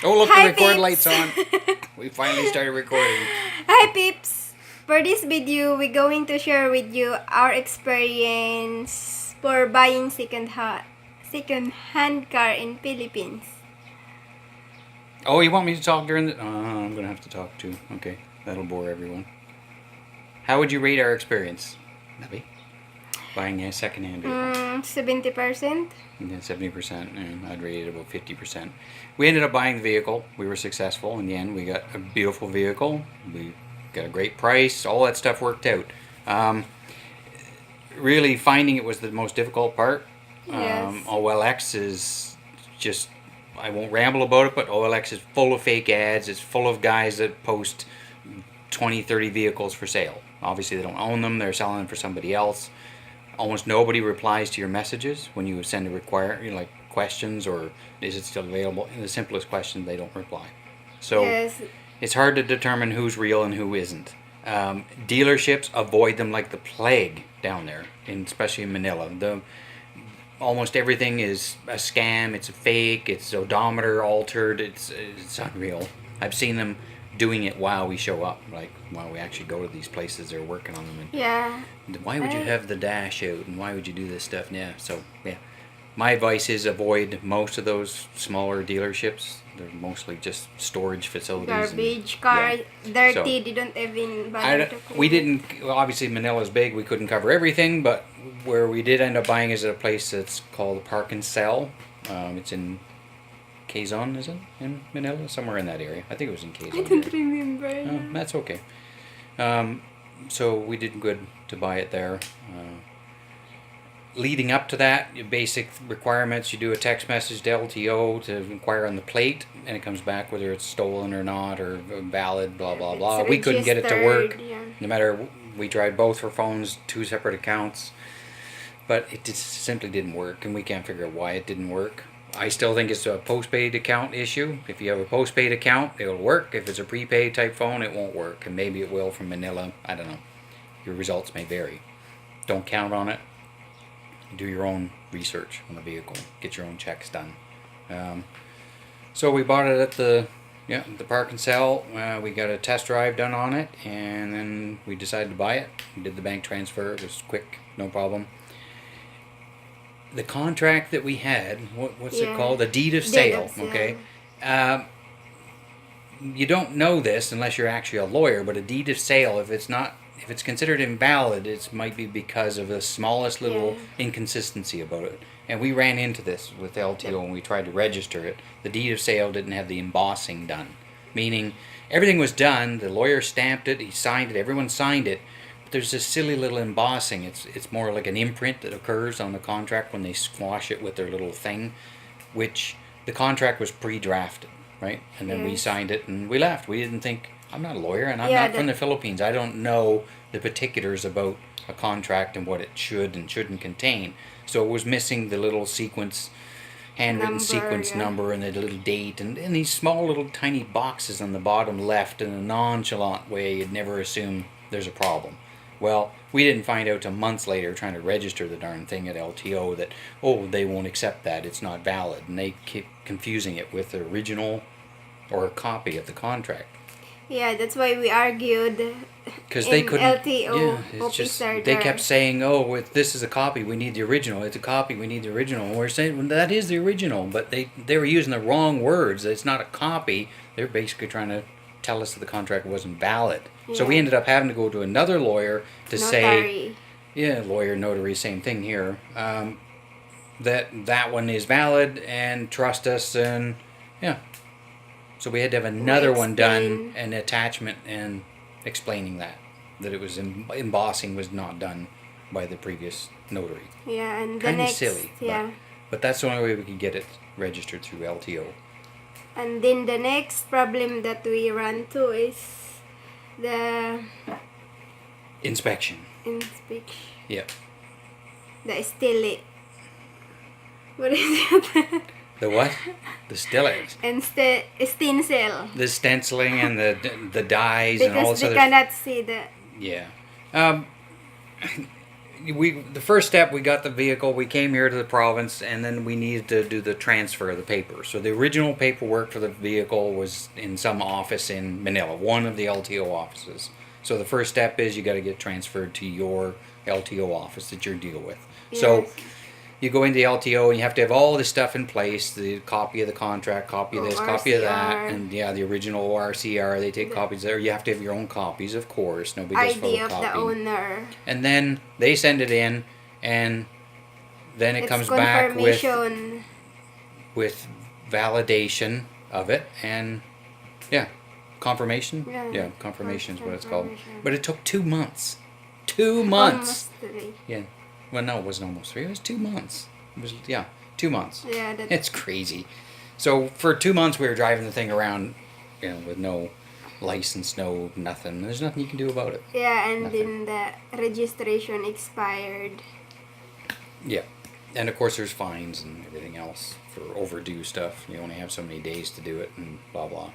Oh, look, Hi, the record peeps. light's on. We finally started recording. Hi peeps! For this video, we're going to share with you our experience for buying second-hand car in Philippines. Oh, you want me to talk during the... I'm going to have to talk too. Okay, that'll bore everyone. How would you rate our experience, Nabi? Buying a second-hand vehicle? 70%. Yeah, 70%, and I'd rate it about 50%. We ended up buying the vehicle. We were successful in the end. We got a beautiful vehicle. We got a great price. All that stuff worked out. Really, finding it was the most difficult part. Yes. OLX is just... I won't ramble about it, but OLX is full of fake ads. It's full of guys that post 20, 30 vehicles for sale. Obviously, they don't own them. They're selling them for somebody else. Almost nobody replies to your messages when you send like questions or is it still available. In the simplest question, they don't reply. So Yes. it's hard to determine who's real and who isn't. Dealerships avoid them like the plague down there, especially in Manila. Almost everything is a scam. It's a fake. It's odometer altered. It's unreal. I've seen them doing it while we show up, like while we actually go to these places. They're working on them. And Yeah. why would you have the dash out, and why would you do this stuff? Yeah. So yeah, my advice is avoid most of those smaller dealerships. They're mostly just storage facilities. Garbage car, dirty. So, They don't even bother to clean we it. didn't. Well, obviously Manila's big. We couldn't cover everything, but where we did end up buying is at a place that's called Park and Sell. It's in Quezon, is it? In Manila, somewhere in that area. I think it was in Quezon. I don't remember. Oh, that's okay. So we did good to buy it there. Leading up to that, your basic requirements, you do a text message to LTO to inquire on the plate, and it comes back whether it's stolen or not, or valid, blah, blah, blah. It's We couldn't get it to work. registered, yeah. No matter, we tried both for phones, 2 separate accounts, but it just simply didn't work, and we can't figure out why it didn't work. I still think it's a postpaid account issue. If you have a postpaid account, it'll work. If it's a prepaid type phone, it won't work, and maybe it will from Manila. I don't know. Your results may vary. Don't count on it. Do your own research on the vehicle. Get your own checks done. So we bought it at the Park and Sell. We got a test drive done on it, and then we decided to buy it. We did the bank transfer. It was quick, no problem. The contract that we had, what's it called? The deed of sale. Okay. You don't know this unless you're actually a lawyer, but a deed of sale, if it's considered invalid, it might be because of the smallest little inconsistency about it. And we ran into this with LTO when we tried to register it. The deed of sale didn't have the embossing done, meaning everything was done. The lawyer stamped it, he signed it, everyone signed it, but there's this silly little embossing. It's more like an imprint that occurs on the contract when they squash it with their little thing, which the contract was pre-drafted, right? And then we signed it and we left. We didn't think, I'm not a lawyer and I'm not from the Philippines. I don't know the particulars about a contract and what it should and shouldn't contain. So it was missing the little sequence, handwritten sequence number and the little date and these small little tiny boxes on the bottom left in a nonchalant way. You'd never assume there's a problem. Well, we didn't find out till months later trying to register the darn thing at LTO that, oh, they won't accept that. It's not valid. And they keep confusing it with the original or a copy of the contract. Yeah, that's why we argued. Because they couldn't. LTO it's just they kept saying, "Oh, this is a copy. We need the original. It's a copy. We need the original." And we're saying, well, that is the original, but they were using the wrong words. It's not a copy. They're basically trying to tell us that the contract wasn't valid. So we ended up having to go to another lawyer to say, lawyer, notary, same thing here. That one is valid and trust us and So we had to have another one done, an attachment, and explaining that it was embossing was not done by the previous notary. Yeah, and the Kind of next, silly. But that's the only way we could get it registered through LTO. And then the next problem that we run to is the Inspection. Yep. The stili. What is it? The what? The stillage. And stencil. The stenciling and the dyes and all Because this we other... cannot see the... Yeah. the first step, we got the vehicle, we came here to the province, and then we needed to do the transfer of the paper. So the original paperwork for the vehicle was in some office in Manila, one of the LTO offices. So the first step is you got to get transferred to your LTO office that you're deal with. So Yes. you go into the LTO and you have to have all this stuff in place, the copy of the contract, copy of this, copy of that, ORCR. and yeah, the original ORCR, they take copies there. You have to have your own copies, of course. Nobody does ID of the photocopying. owner. And then they send it in, and then it It's comes back confirmation. with validation of it, and yeah, confirmation. Yeah, Confirmation is what it's called. confirmation. But it took 2 months. 2 months. Almost 3. Yeah. Well, no, it wasn't almost 3. It was 2 months. It was 2 months. Yeah, that, It's crazy. So for 2 months we were driving the thing around, with no license, no nothing. There's nothing you can do about it. yeah, and Nothing. then the registration expired. Yeah. And of course there's fines and everything else for overdue stuff. You only have so many days to do it and blah blah.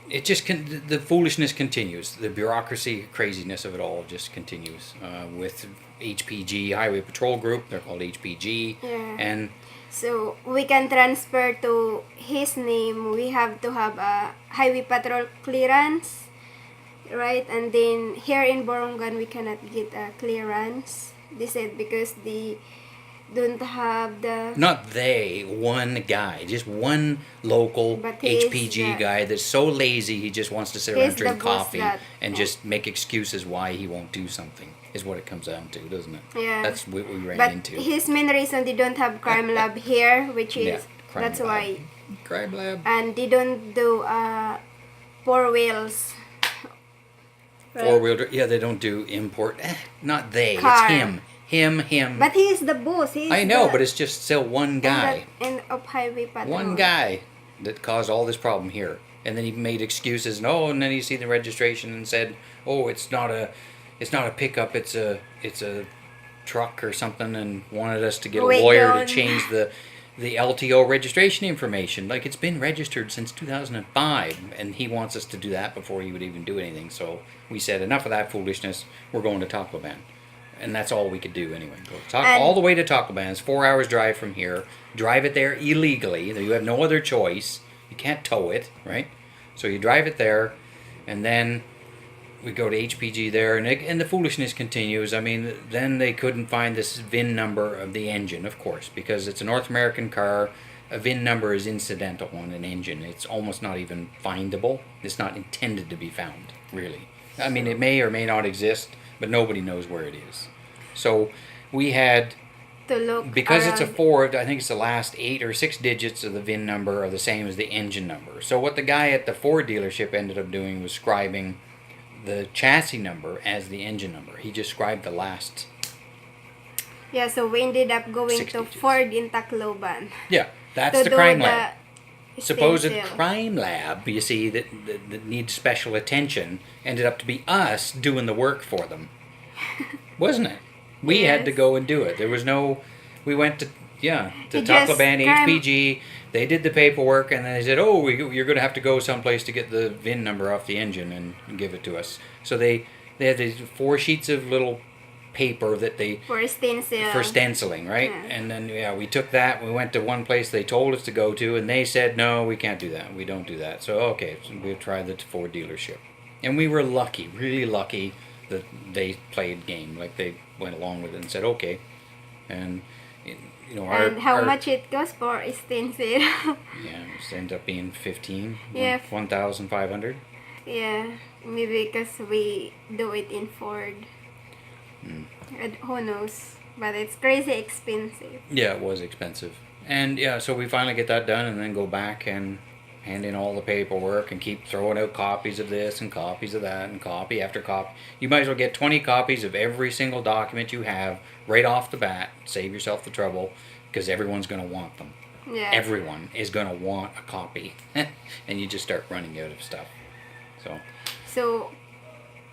It just the foolishness continues. The bureaucracy craziness of it all just continues with HPG Highway Patrol Group. They're called HPG, Yeah. and So we can transfer to his name. We have to have a highway patrol clearance, right? And then here in Borongan we cannot get a clearance. They said because they don't have the not they, one guy, just one local But he is HPG the- guy that's so lazy he just wants to sit around He's and drink the boss coffee that- and just make excuses why he won't do something. Is what it comes down to, doesn't it? Yeah. That's what we ran but into. his main reason they don't have crime lab here, which is Yeah, crime that's lab. why, Crime lab. and they don't do 4 wheels. Four wheel. Yeah, they don't do import. Not they. Car. It's him. Him. But he is the boss. He is I know, the, but it's just still one guy. And of highway patrol. One guy that caused all this problem here. And then he made excuses. And then he seen the registration and said, "Oh, it's not a pickup. It's a truck or something." And wanted us to get a Wait, lawyer to don't. change the LTO registration information. Like, it's been registered since 2005, and he wants us to do that before he would even do anything. So we said, enough of that foolishness. We're going to Tacloban. And that's all we could do anyway. Go And- all the way to Tacloban. It's 4 hours drive from here. Drive it there illegally. You have no other choice. You can't tow it, right? So you drive it there, and then we go to HPG there, and the foolishness continues. I mean, then they couldn't find this VIN number of the engine, of course, because it's a North American car. A VIN number is incidental on an engine. It's almost not even findable. It's not intended to be found, really. I mean, it may or may not exist, but nobody knows where it is. So we had, To look because it's a around. Ford, I think it's the last 8 or 6 digits of the VIN number are the same as the engine number. So what the guy at the Ford dealership ended up doing was scribing the chassis number as the engine number. He just scribed the last. Yeah, so we ended up going 6 to digits. Ford in Tacloban. Yeah, that's to the do crime the lab. Supposed stencil. crime lab, you see, that needs special attention, ended up to be us doing the work for them. Wasn't it? We had to Yes. go and do it. There was no, we went to You just Tacloban, crime- HPG, they did the paperwork, and then they said, oh, you're going to have to go someplace to get the VIN number off the engine and give it to us. So they had these 4 sheets of little paper that they, For stencil. for stenciling, right? Yeah. And then, we took that, we went to one place they told us to go to, and they said, no, we can't do that. We don't do that. So, okay, so we'll try the Ford dealership. And we were lucky, really lucky, that they played game. Like, they went along with it and said, okay. And, And how much it costs for a stencil? Yeah, it ended up being 15, Yeah. 1,500. Yeah, maybe because we do it in Ford. And who knows? But it's crazy expensive. Yeah, it was expensive. And yeah, so we finally get that done and then go back and hand in all the paperwork and keep throwing out copies of this and copies of that and copy after copy. You might as well get 20 copies of every single document you have right off the bat. Save yourself the trouble, because everyone's going to want them. Yeah. Everyone is going to want a copy. And you just start running out of stuff. So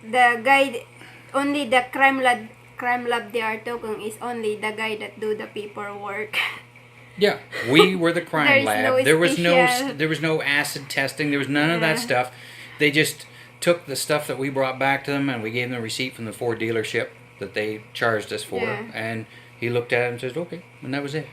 the guy, only the crime lab they are talking is only the guy that do the paperwork. Yeah, we were the crime There's lab. no There was no acid testing. There was none of that Yeah. stuff. They just took the stuff that we brought back to them, and we gave them a receipt from the Ford dealership, that they charged us for, Yeah. and he looked at it and says, "Okay," and that was it.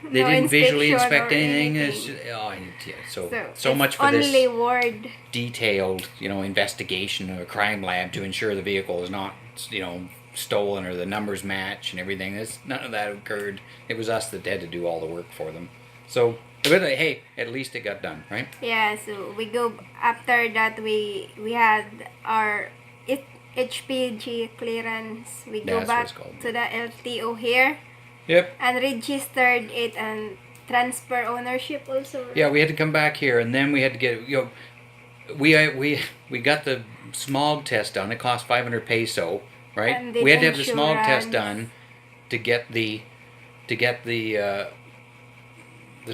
They No didn't visually inspection inspect or anything. It's anything. just, yeah, so it's much for only this word. detailed, investigation of a crime lab to ensure the vehicle is not, stolen or the numbers match and everything. None of that occurred. It was us that had to do all the work for them. So, but hey, at least it got done, right? Yeah, so we go after that. We had our HPG clearance. We go That's what back it's called. to the LTO here Yep. and registered it and transfer ownership also. Right? Yeah, we had to come back here, and then we had to get we got the smog test done. It cost 500 peso, right? And the We had to have the smog test insurance. done to get the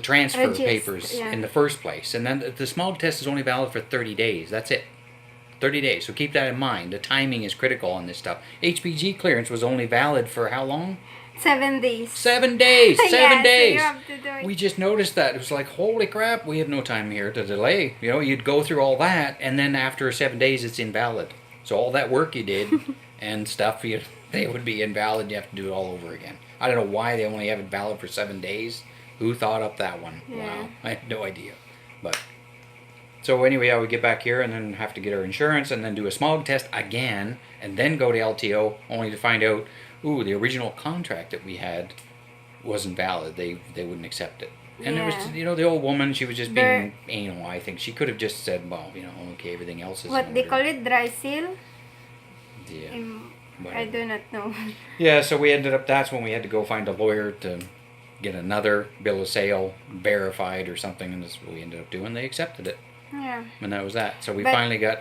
transfer papers yeah. in the first place, and then the smog test is only valid for 30 days. That's it. 30 days. So keep that in mind. The timing is critical on this stuff. HPG clearance was only valid for how long? 7 days. 7 days. 7 Yeah, so days. you have to do it. We just noticed that. It was like, holy crap, we have no time here to delay. You'd go through all that, and then after 7 days, it's invalid. So all that work you did and stuff, they would be invalid. You have to do it all over again. I don't know why they only have it valid for 7 days. Who thought up that one? Yeah. Wow. I have no idea. But so anyway, I would get back here and then have to get our insurance and then do a smog test again and then go to LTO only to find out, the original contract that we had wasn't valid. They wouldn't accept it. And it was, the old woman, she was just being anal, I think. She could have just said, well, okay, everything else is What in they order. call it, dry seal? Yeah. I Whatever. do not know. Yeah, so we ended up, that's when we had to go find a lawyer to get another bill of sale verified or something, and that's what we ended up doing. They accepted it. Yeah. And that was that. So we But- finally got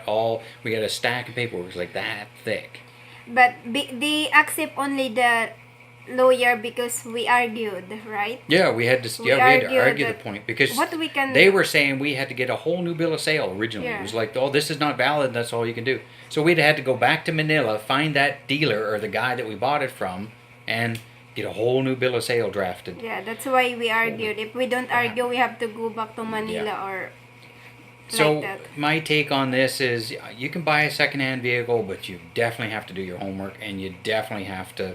we got a stack of paperwork. It was like that thick. But they accept only the lawyer because we argued, right? Yeah, we had to We argue argued the that point because what we can they do. were saying we had to get a whole new bill of sale originally. Yeah. It was like, oh, this is not valid. That's all you can do. So we'd had to go back to Manila, find that dealer or the guy that we bought it from, and get a whole new bill of sale drafted. Yeah, that's why we argued. If we don't argue, we have to go back to Manila or So like that. my take on this is you can buy a secondhand vehicle, but you definitely have to do your homework, and you definitely have to,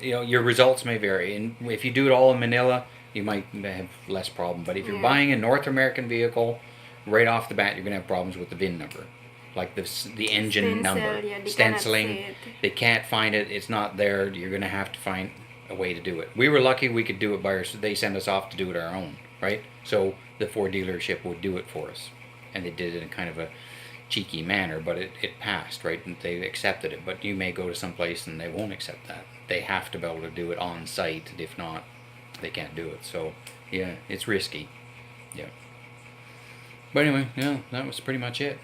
your results may vary. And if you do it all in Manila, you might have less problem. But if you're buying a North American vehicle, right off the bat, you're gonna have problems with the VIN number, like the engine Stencil, number, yeah, they cannot stenciling. see it. They can't find it. It's not there. You're gonna have to find a way to do it. We were lucky we could do it by ourselves. They sent us off to do it our own, right? So the Ford dealership would do it for us. And they did it in kind of a cheeky manner, but it passed, right? And they accepted it. But you may go to some place and they won't accept that. They have to be able to do it on site. If not, they can't do it. So, yeah, it's risky. Yeah. But anyway, yeah, that was pretty much it.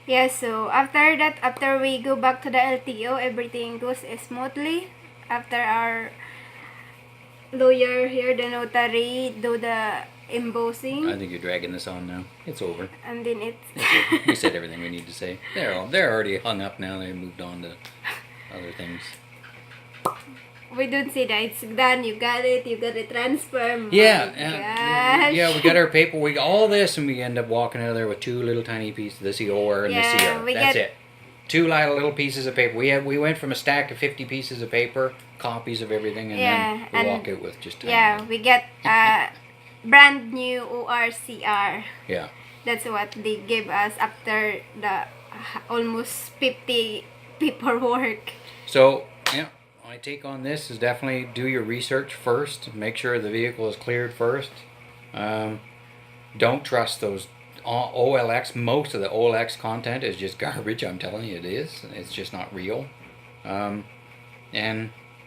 Yeah, so after that, after we go back to the LTO, everything goes smoothly. After our lawyer here, the notary, do the embossing, I think you're dragging this on now. It's over. and then it's We said everything we need to say. They're already hung up now. They moved on to other things. we don't say that it's done. You got it transfer. Yeah, My gosh. yeah, we got our paperwork, all this, and we end up walking out of there with two little tiny pieces, the COR and Yeah, the CR. we That's get- it. Two little pieces of paper. We went from a stack of 50 pieces of paper, copies of everything, and Yeah, then we and- walk out with just tiny. Yeah, we get brand new ORCR. Yeah. That's what they gave us after the almost 50 paperwork. So, yeah, my take on this is definitely do your research first. Make sure the vehicle is cleared first. Don't trust those OLX. Most of the OLX content is just garbage. I'm telling you, it is. It's just not real. And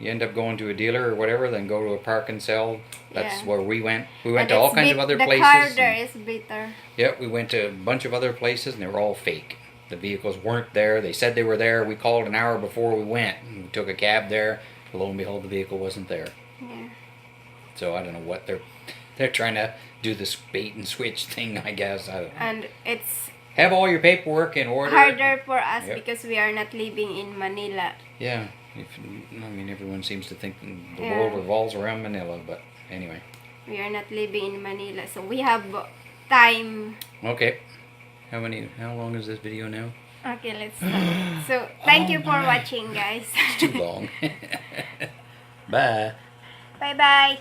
you end up going to a dealer or whatever, then go to a park and sell. That's Yeah. where we went. We went And to all it's kinds of other the places. car there and- is better. yeah, we went to a bunch of other places and they were all fake. The vehicles weren't there. They said they were there. We called an hour before we went. And we took a cab there. Lo and behold, the vehicle wasn't there. Yeah. So I don't know what they're trying to do this bait and switch thing. I guess I don't know. And it's Have all your paperwork in order. harder for us Yep. because we are not living in Manila. Yeah, everyone seems to think the Yeah. world revolves around Manila, but anyway. We are not living in Manila, so we have time. Okay. How long is this video now? Okay, let's start. So, thank you for watching, guys. Too long. Bye. Bye-bye.